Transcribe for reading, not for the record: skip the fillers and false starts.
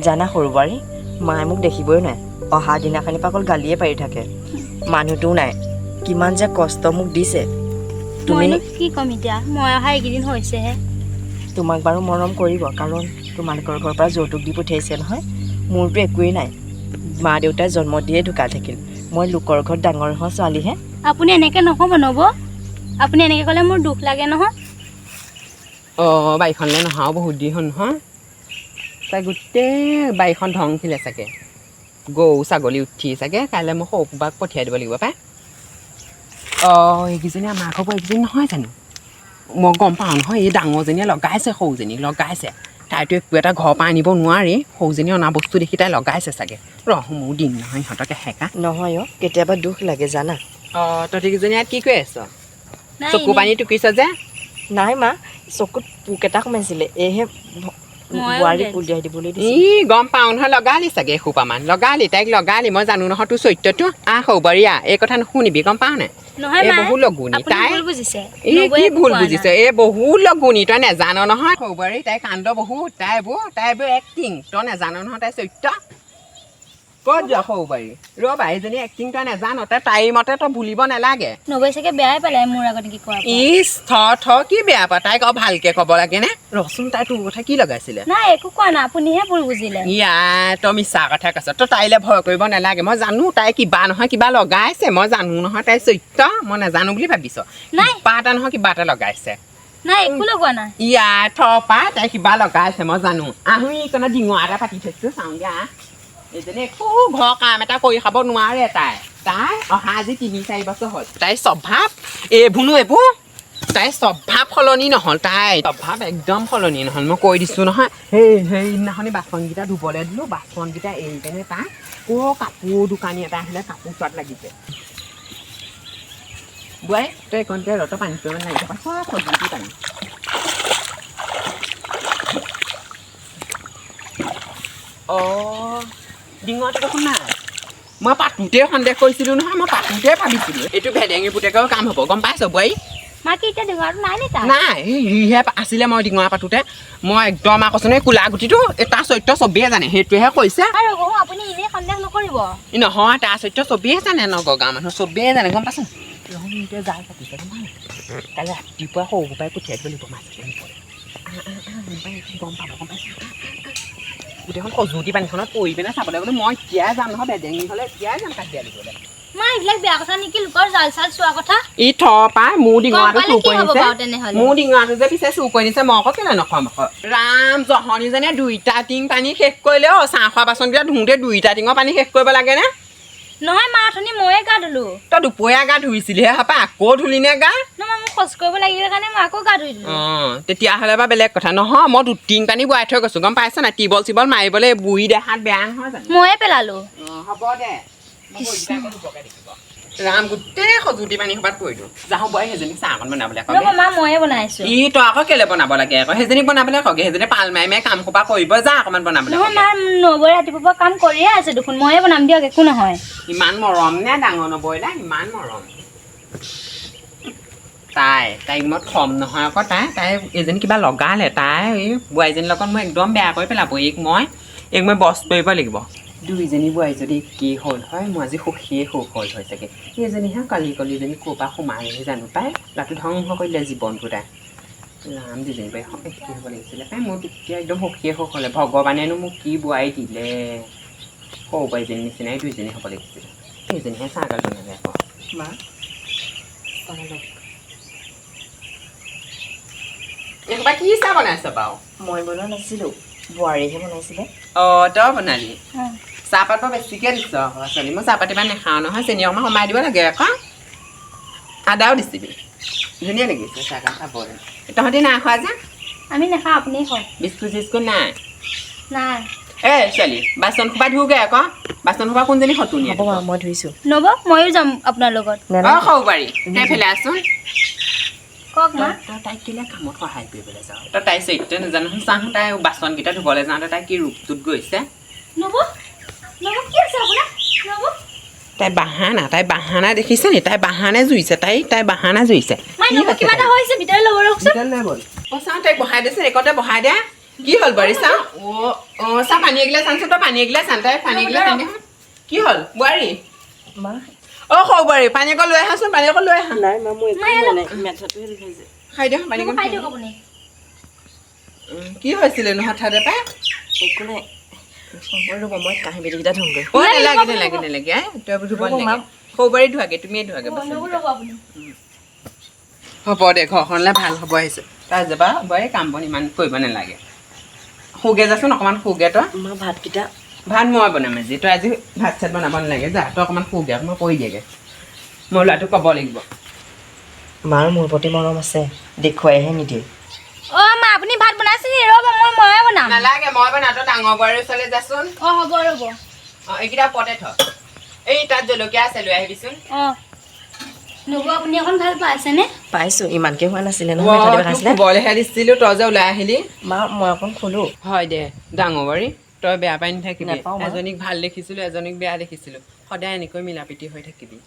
জানা সৰুবাৰী মায়ে মোক দেখিবই নাই অহা দিনাখনি পাকল গালিয়ে পাৰি থাকে মানুহটো নাই কিমান যে কষ্ট মোক দিছে তুমি কি কম এতিয়া মই অহা এইকেইদিন হৈছেহে তোমাক বাৰু মৰম কৰিব কাৰণ তোমালোকৰ ঘৰৰ পৰা যৌতুক দি পঠিয়াইছে নহয় মোৰতো একোৱেই নাই মা দেউতাই জন্ম দিয়ে ঢুকাই থাকিল মই লোকৰ ঘৰত ডাঙৰ হোৱা ছোৱালীহে আপুনি এনেকৈ নক'ব নব আপুনি এনেকৈ ক'লে মোৰ দুখ লাগে নহয় বাৰীখনলৈ নহাও বহুত দিন হ'ল নহয় তাই গোটেই বাৰীখন ধংছিলে চাগে গৰু ছাগলী উঠি চাগে কাইলৈ মই সৰুবাক পঠিয়াই দিব লাগিব পাই এইকেইজনী আমাৰ ঘৰ এইকেইজনী নহয় জানো মই গম পাওঁ নহয় এই ডাঙৰজনীয়ে লগাইছে সৰুজনীক লগাইছে তাইতো একো এটা ঘৰৰ পৰা আনিব নোৱাৰি সৰুজনী অনা বস্তু দেখি তাই লগাইছে চাগে মোৰ দিন নহয় সিহঁতকে হেকা নহয় কেতিয়াবা দুখ লাগে জানা তহঁতিকেইজনী ইয়াত কি কৰি আছ চকু পানী টুকিছ যে নাই মা চকুত পোক এটা সোমাইছিলে এইহে বোৱাৰীক উলিয়াই দিবলৈ দিছে গম পাওঁ নহয় লগালি চাগে এসোপামান লগালি তাইক লগালি মই জানো নহয় তোৰ চৰিত্ৰটো সৰুবাৰী এই কথা নুশুনিবি গম পাওঁ নে এই বহুত লগুনি তাই কি ভুল বুজিছে এই বহুত লগুনি তই নেজান নহয় সৰুবাৰী তাই কাণ্ড বহুত তাই এইবোৰ এক্টিং তই নেজান নহয় তাই চৰিত্ৰ ক'ত যোৱা সৰুবাৰী ৰ'বা এইজনী এক্টিং তই নেজান তাইৰ মতে তই ভুলিব নালাগে নবৈ চাগে বেয়াই পালে মোৰ আগত কি কোৱা ইচ কি বেয়া পা তাইক ভালকে ক'ব লাগে নে ৰচোন তাই তোৰ কথা কি লগাইছিলে নাই একো কোৱা নাই আপুনিহে ভুল বুজিলে তই মিছা কথা কৈছ তই তাইলৈ ভয় কৰিব নালাগে মই জানো তাই কিবা নহয় কিবা লগাইছে মই জানো নহয় তাইৰ চৰিত্ৰ মই নাজানো বুলি ভাবিছ কিবা এটা নহয় কিবা এটা লগাইছে নাই একো লগোৱা নাই পা তাই কিবা লগাইছে মই জানো আহোঁ এইকণত ডিঙৰা এটা পাতি থৈছো চাওঁগে এইজনী একো ঘৰ কাম এটা কৰি খাব নোৱাৰে তাই অহা আজি ৩-৪ বছৰ হ'ল তাইৰ স্বভাৱ এইবোৰ তাইৰ স্বভাৱ সলনি নহ'ল তাইৰ স্বভাৱ একদম সলনি নহ'ল মই কৈ দিছোঁ নহয় সেইদিনাখনি বাচনকেইটা ধুবলৈ দিলোঁ বাচনকেইটা এৰি কেনে তাই কাপোৰ দোকানী এটা আহিলে কাপোৰ চোৱাত লাগিছে বোৱাই তই এইকণতে ৰ'দ পানী কৰিব লাগি থকা চব সজুলি পানী ডিঙৰটো দেখোন নাই মই পাতোঁতে সন্দেহ কৰিছিলোঁ নহয় মই পাতোঁতে ভাবিছিলোঁ এইটো ভেদেঙি পুতেকৰ কাম হ'ব গম পাইছ বোৱাৰী নাই সিহে আছিলে মই ডিঙৰা পাতোঁতে মই একদম কৈছোঁ নহয় কোলা গুটিটো তাৰ চৰিত্ৰ চবেই জানে সেইটোৱেহে কৈছে নহয় তাৰ চৰিত্ৰ চবেই জানে নগাঁও মানুহ চবেই জানে গম পাইছ যাই পাতিছে কাইলৈ ৰাতিপুৱা সৰু পৰাই পঠিয়াই দিব লাগিব মাছ গম পাব গম পাইছ গোটেইখন সজুতি পানীখনত পৰি পিনে চাবলৈ গ'লে মই এতিয়াই যাম নহয় বেডেঙি হ'লে এতিয়াই যাম কাজিয়া দিবলৈ মোৰ ডিঙৰাটো যে পিছে চুৰ কৰি নিছে মই আকৌ কেলে নকম আকৌ ৰাম জহনীজনীয়ে 2টা টিং পানী শেষ কৰিলে চাহ খোৱা বাচনকেইটা ধুওঁতে 2টা টিঙৰ পানী শেষ কৰিব লাগেনে নহয় মা অথনি ময়ে গা ধুলো তই দুপৰীয়া গা ধুইছিলিহে হাপা আকৌ ধুলি নে গা মই খোজ কৰিব লাগিলে কাৰণে মই আকৌ গা ধুই দিলো তেতিয়াহ'লে বা বেলেগ কথা নহয় মই 2 টিং পানী বোৱাই থৈ গৈছোঁ গম পাইছ নাই টিবল চিবল মাৰিবলৈ বুঢ়ী দেখাত বেয়া নহয় জানো ময়ে পেলালো হ'ব দে ৰাম গোটেই সজুতি পানী সোপাত পৰিলো যাওঁ বোৱাৰী সেইজনীক চাহ অকণ বনাবলৈ ময়ে বনাইছো তই আকৌ কেলে বনাব লাগে আকৌ সেইজনীক বনাবলৈ কগে সেইজনী পাল মাৰি মাৰি কাম সোপা কৰিব যা অকণমান বনাবলৈ নবৈ ৰাতিপুৱা কাম কৰিয়ে আছে দেখোন ময়ে বনাম দিয়ক একো নহয় ইমান মৰম নে ডাঙৰ নবৈলা ইমান মৰম তাইক মই থম নহয় আকৌ তাই এজনী কিবা লগালে তাই এই বোৱাৰীজনীৰ লগত মই একদম বেয়া কৰি পেলাব এইক মই বছ কৰিব লাগিব দুইজনী বোৱাৰী যদি কি হ'ল হয় মই আজি সুখীয়ে সুখ হ'ল হয় চাগে এইজনীহে কলিজনী ক'ৰপৰা সোমাই জানো পাই ল'ৰাটো ধ্বংস কৰিলে জীৱনটো তাই ৰাম দুজনী বোৱাৰী কি হ'ব লাগিছিলে পাই মোৰ তেতিয়া একদম সুখীয়ে সুখ হ'লে ভগৱানেনো মোক কি বোৱাৰী দিলে সৰু বোৱাৰীজনীৰ নিচিনাই দুইজনী হ'ব লাগিছিলে সেইজনীহে চাহগাল বনালে আকৌ মা এইসোপা কি চাহ বনাইছ বাৰু মই বনোৱা নাছিলোঁ বোৱাৰীহে বনাইছিলে তই বনালি চাহপাত বৰ বেছিকৈ দিছ আকৌ ছোৱালী মই চাহপাত ইমান নাখাওঁ নহয় চেনি অকণমান সোমাই দিব লাগে আকৌ আদাও দিছিবি ধুনীয়া লাগিছে চাহকাপ খাবলৈ তহঁতি নাই খোৱা যে আমি নাখাওঁ আপুনি খাওক বিস্কুট চিস্কুট নাই নাই ছোৱালী বাচন সোপা ধুগৈ আকৌ বাচন সোপা কোনজনী সতুনি হ'ব মই ধুইছোঁ নব ময়ো যাম আপোনাৰ লগত সৰুবাৰী সেইফালে আছোন কওক মা তাইক কেলে কামত সহায় কৰিবলৈ যাওঁ তাই চৰিত্ৰ নাজানো চাওঁ তাই বাচনকেইটা ধুবলৈ যাওঁতে তাই কি ৰূপটোত গৈছে তাই বাহানা দেখিছে নি তাই বাহানে জুইছে তাই বাহানা জুইছে কিবা এটা হৈছে ভিতৰলৈ লৈ চাওঁ তাইক বহাই দিছে একতে বহাই দে কি হ'ল বোৱাৰী চা চা পানী এগিলাচ আনছো তই পানী এগিলাচ আন তাই পানী এগিলাচ আনি কি হ'ল বোৱাৰী মা সৌ বোৱাৰী পানী অকণ লৈ আহাচোন পানী অকণ লৈ আহা নাই মা মোৰ একো হোৱা নাই মেথাটোহে বিষাইছে খাই দিয়ক পানী অকণ খাই দিয়ক আপুনি কি হৈছিলে নো হঠাতে পাই একো নাই ৰ'ব মই কাঁহী বাতিকেইটা ধুমগৈ নালাগে তই ধুব নালাগে সৌ বোৱাৰী ধোৱাগে তুমিয়ে ধোৱাগে ৰ'ব আপুনি হ'ব দে ঘৰখনলৈ ভাল হ'ব আহিছে তাই যাবা বোৱাৰী কাম বন ইমান কৰিব নালাগে শুগে যাচোন অকণমান শুগে তই মা ভাতকেইটা ভাত মই বনাম আজি তই আজি ভাত চাত বনাব নালাগে যা তই অকণমান শুগে মই কৰি দিয়েগৈ মই ল'ৰাটোক ক'ব লাগিব মাৰ মোৰ প্ৰতি মৰম আছে দেখুৱাইহে নিদিয়ে মা আপুনি ভাত বনাইছে নি ৰ'ব ময়ে বনাম নালাগে মই বনাওঁ তই ডাঙৰ বোৱাৰীৰ ওচৰলৈ যাচোন হ'ব ৰ'ব এইকেইটা ওপৰতে থ এই তাত জলকীয়া আছে লৈ আহিবিচোন নবৌ আপুনি অকণ ভাল পাইছেনে পাইছোঁ ইমানকৈ হোৱা নাছিলে নহয় মেথাটো বিষাইছিলে বলহে দিছিলোঁ তই যে ওলাই আহিলি মা মই অকণ খোলোঁ হয় দে ডাঙৰ বোৱাৰী তই বেয়া পাই নাথাকিবি নাপাওঁ মা। এজনীক ভাল দেখিছিলোঁ এজনীক বেয়া দেখিছিলোঁ সদায় এনেকৈ মিলা প্ৰীতি হৈ থাকিবি